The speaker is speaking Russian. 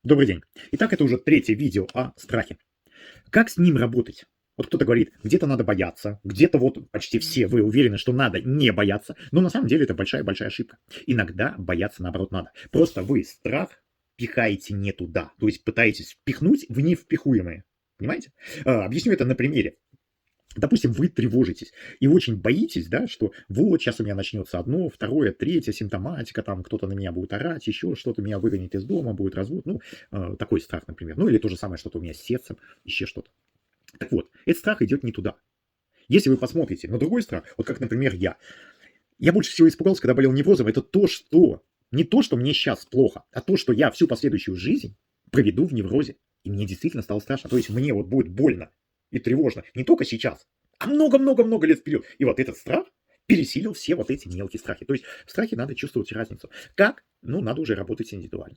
Добрый день. Итак, это уже третье видео о страхе. Как с ним работать? Вот кто-то говорит, где-то надо бояться, где-то вот почти все вы уверены, что надо не бояться, но на самом деле это большая-большая ошибка. Иногда бояться наоборот надо. Просто вы страх пихаете не туда, то есть пытаетесь впихнуть в невпихуемое. Понимаете? Объясню это на примере. Допустим, вы тревожитесь и очень боитесь, да, что вот сейчас у меня начнется одно, второе, третье, симптоматика, там кто-то на меня будет орать, еще что-то, меня выгонит из дома, будет развод, ну, такой страх, например. Ну, или то же самое, что-то у меня с сердцем, еще что-то. Так вот, этот страх идет не туда. Если вы посмотрите на другой страх, вот как, например, я больше всего испугался, когда болел неврозом, это то, что, не то, что мне сейчас плохо, а то, что я всю последующую жизнь проведу в неврозе. И мне действительно стало страшно. То есть мне вот будет больно и тревожно не только сейчас, а много-много-много лет вперед. И вот этот страх пересилил все вот эти мелкие страхи. То есть в страхе надо чувствовать разницу. Как? Ну, надо уже работать индивидуально.